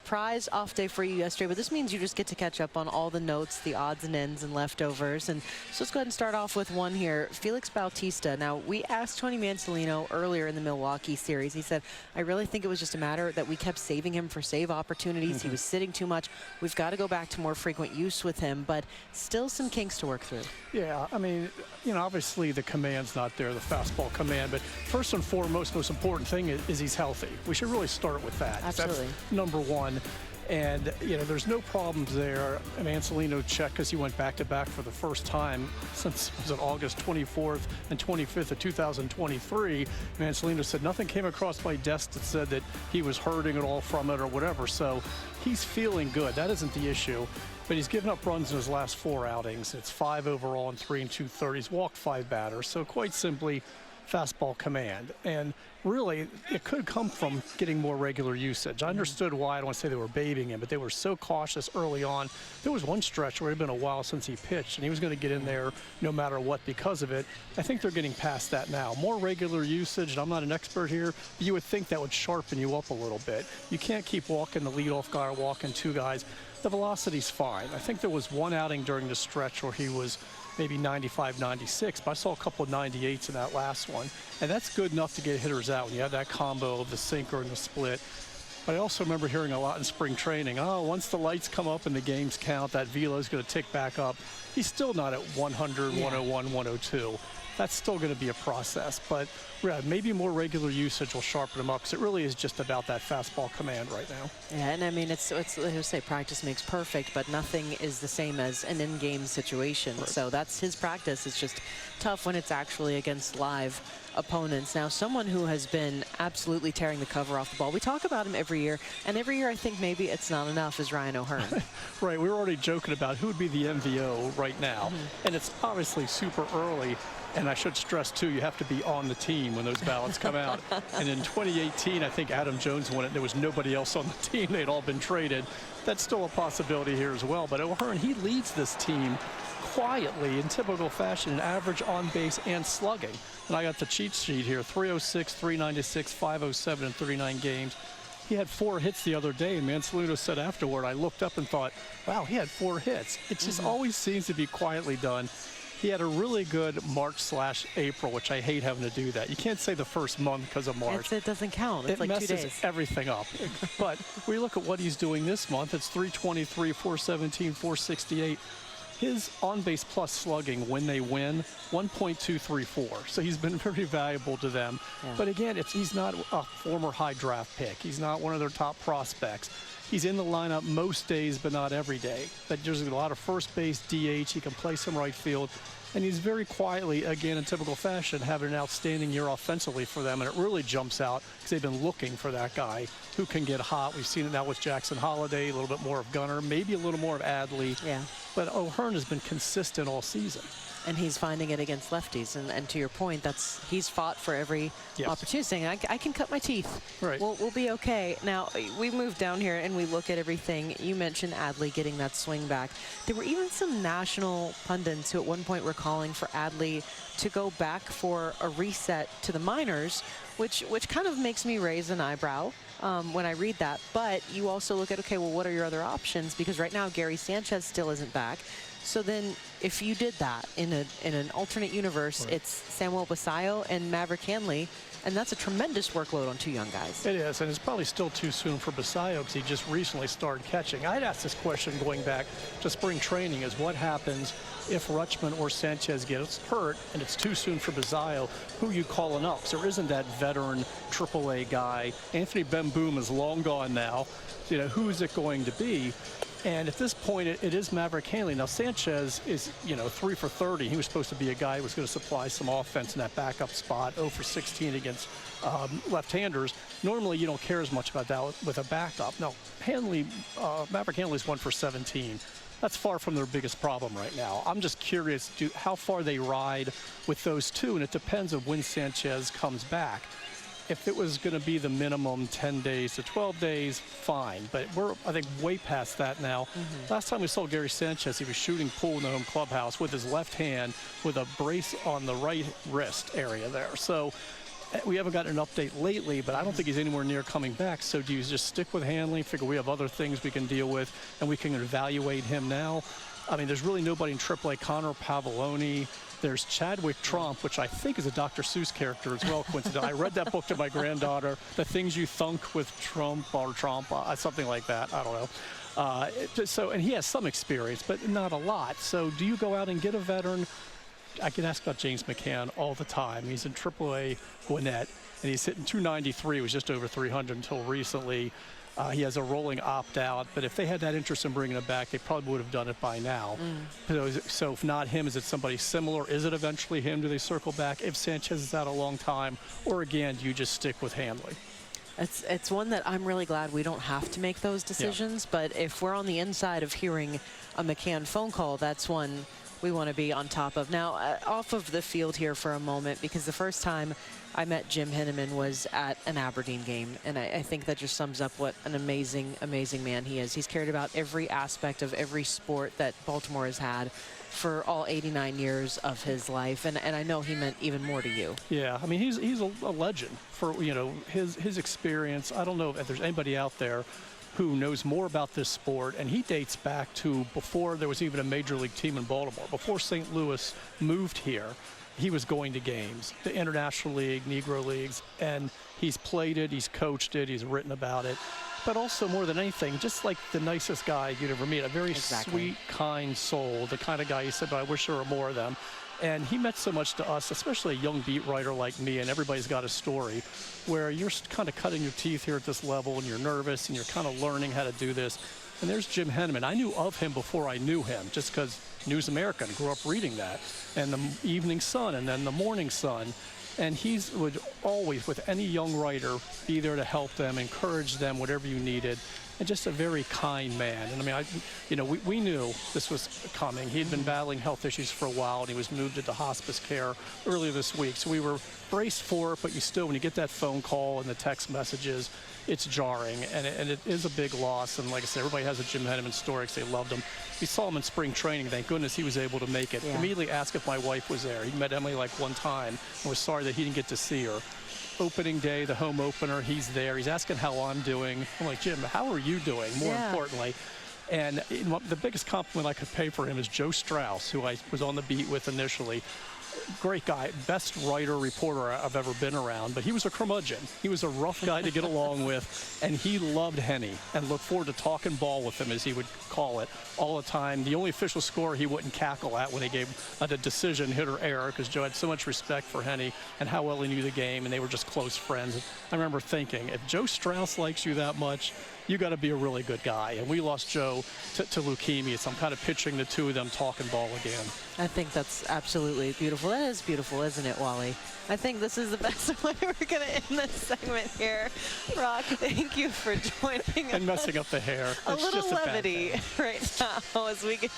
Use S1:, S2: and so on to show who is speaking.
S1: surprise off day for you yesterday, but this means you just get to catch up on all the notes, the odds and ends and leftovers. And so let's go ahead and start off with one here. Felix Bautista. Now, we asked Tony Mansolino earlier in the Milwaukee series. He said, I really think it was just a matter that we kept saving him for save opportunities. He was sitting too much. We've got to go back to more frequent use with him, but still some kinks to work through.
S2: Yeah, I mean, you know, obviously the command's not there, the fastball command, but first and foremost, most important thing is he's healthy. We should really start with that.
S1: Absolutely.
S2: That's number one. And, you know, there's no problems there. Mansolino checked because he went back-to-back for the first time since, was it August 24th and 25th of 2023. Mansolino said nothing came across my desk that said that he was hurting at all from it or whatever. So he's feeling good. That isn't the issue. But he's given up runs in his last 4 outings. It's 5 overall and 3 2/3. He's walked 5 batters. So quite simply, fastball command. And really, it could come from getting more regular usage. I understood why. I don't want to say they were babying him, but they were so cautious early on. There was one stretch where it had been a while since he pitched, and he was going to get in there no matter what because of it. I think they're getting past that now. More regular usage, and I'm not an expert here, but you would think that would sharpen you up a little bit. You can't keep walking the leadoff guy or walking 2 guys. The velocity's fine. I think there was one outing during the stretch where he was maybe 95, 96, but I saw a couple of 98s in that last one. And that's good enough to get hitters out when you have that combo of the sinker and the split. But I also remember hearing a lot in spring training, oh, once the lights come up and the games count, that velo is going to tick back up. He's still not at 100, 101, 102. That's still going to be a process, but yeah, maybe more regular usage will sharpen him up because it really is just about that fastball command right now.
S1: Yeah, and I mean, it's I say practice makes perfect, but nothing is the same as an in-game situation. Right. So that's his practice. It's just tough when it's actually against live opponents. Now, someone who has been absolutely tearing the cover off the ball, we talk about him every year, and every year I think maybe it's not enough, is Ryan O'Hearn.
S2: Right, we were already joking about who would be the MVO right now, and it's obviously super early. And I should stress, too, you have to be on the team when those ballots come out. And in 2018, I think Adam Jones won it. There was nobody else on the team. They'd all been traded. That's still a possibility here as well. But O'Hearn, he leads this team quietly in typical fashion in average on base and slugging. And I got the cheat sheet here, 306, 396, 507 in 39 games. He had 4 hits the other day, and Mansolino said afterward, I looked up and thought, wow, he had 4 hits. It just always seems to be quietly done. He had a really good March/April, which I hate having to do that. You can't say the first month because of March.
S1: It doesn't count. It's like 2 days.
S2: It messes everything up. But we look at what he's doing this month. It's 323, 417, 468. His on-base plus slugging when they win, 1.234. So he's been very valuable to them. Yeah. But again, he's not a former high draft pick. He's not one of their top prospects. He's in the lineup most days, but not every day. But there's a lot of first base, DH. He can play some right field. And he's very quietly, again, in typical fashion, having an outstanding year offensively for them. And it really jumps out because they've been looking for that guy who can get hot. We've seen it now with Jackson Holliday, a little bit more of Gunnar, maybe a little more of Adley. Yeah. But O'Hearn has been consistent all season.
S1: And he's finding it against lefties. And to your point, he's fought for every opportunity, saying, I can cut my teeth.
S2: Right.
S1: We'll be okay. Now, we move down here and we look at everything. You mentioned Adley getting that swing back. There were even some national pundits who at one point were calling for Adley to go back for a reset to the minors, which kind of makes me raise an eyebrow when I read that. But you also look at, okay, well, what are your other options? Because right now, Gary Sanchez still isn't back. So then if you did that in an alternate universe, right, it's Samuel Basallo and Maverick Hanley, and that's a tremendous workload on 2 young guys.
S2: It is, and it's probably still too soon for Basallo because he just recently started catching. I'd asked this question going back to spring training, is what happens if Rutschman or Sanchez gets hurt and it's too soon for Basallo? Who are you calling up? So there isn't that veteran AAA guy. Anthony Bemboom is long gone now. You know, who is it going to be? And at this point, it is Maverick Hanley. Now, Sanchez is, 3 for 30. He was supposed to be a guy who was going to supply some offense in that backup spot, 0 for 16 against left-handers. Normally, you don't care as much about that with a backup. No, Maverick Hanley's 1 for 17. That's far from their biggest problem right now. I'm just curious how far they ride with those two, and it depends on when Sanchez comes back. If it was going to be the minimum 10 days to 12 days, fine. But we're, I think, way past that now. Last time we saw Gary Sanchez, he was shooting pool in the home clubhouse with his left hand with a brace on the right wrist area there. So we haven't gotten an update lately, but I don't think he's anywhere near coming back. So do you just stick with Hanley, figure we have other things we can deal with, and we can evaluate him now? I mean, there's really nobody in AAA. Connor Pavoloni. There's Chadwick Trump, which I think is a Dr. Seuss character as well, coincidentally. I read that book to my granddaughter, The Things You Thunk with Trump or Trump, something like that. I don't know. And he has some experience, but not a lot. So do you go out and get a veteran? I can ask about James McCann all the time. He's in AAA Gwinnett, and he's hitting 293. He was just over 300 until recently. He has a rolling opt-out, but if they had that interest in bringing him back, they probably would have done it by now. So if not him, is it somebody similar? Is it eventually him? Do they circle back? If Sanchez is out a long time, or again, do you just stick with Hanley?
S1: It's one that I'm really glad we don't have to make those decisions, but if we're on the inside of hearing a McCann phone call, that's one we want to be on top of. Now, off of the field here for a moment, because the first time I met Jim Henman was at an Aberdeen game, and I think that just sums up what an amazing, amazing man he is. He's cared about every aspect of every sport that Baltimore has had for all 89 years of his life, and I know he meant even more to you.
S2: Yeah, I mean, he's a legend for, you know, his experience. I don't know if there's anybody out there who knows more about this sport, and he dates back to before there was even a major league team in Baltimore. Before St. Louis moved here, he was going to games, the International League, Negro Leagues, and he's played it, he's coached it, he's written about it. But also, more than anything, just like the nicest guy you'd ever meet, a very sweet, kind soul, the kind of guy you said, but I wish there were more of them. And he meant so much to us, especially a young beat writer like me, and everybody's got a story, where you're kind of cutting your teeth here at this level, and you're nervous, and you're kind of learning how to do this. And there's Jim Henman. I knew of him before I knew him, just because News American, grew up reading that, and the Evening Sun, and then the Morning Sun. And he would always, with any young writer, be there to help them, encourage them, whatever you needed. And just a very kind man. And I mean, we knew this was coming. He'd been battling health issues for a while, and he was moved into hospice care earlier this week. So we were braced for it, but you still, when you get that phone call and the text messages, it's jarring, and it is a big loss. And like I said, everybody has a Jim Henman story because they loved him. We saw him in spring training. Thank goodness he was able to make it.
S1: Yeah.
S2: Immediately asked if my wife was there. He met Emily like one time and was sorry that he didn't get to see her. Opening day, the home opener, he's there. He's asking how I'm doing. I'm like, Jim, how are you doing, more importantly? And the biggest compliment I could pay for him is Joe Strauss, who I was on the beat with initially. Great guy, best writer, reporter I've ever been around, but he was a curmudgeon. He was a rough guy to get along with, and he loved Henny and looked forward to talking ball with him, as he would call it, all the time. The only official score he wouldn't cackle at when he gave a decision, hit or error, because Joe had so much respect for Henny and how well he knew the game, and they were just close friends. And I remember thinking, if Joe Strauss likes you that much, you got to be a really good guy. And we lost Joe to leukemia, so I'm kind of picturing the two of them talking ball again.
S1: I think that's absolutely beautiful. That is beautiful, isn't it, Wally? I think this is the best way we're going to end this segment here. Roch, thank you for joining us.
S2: And messing up the hair.
S1: A little levity right now as we get you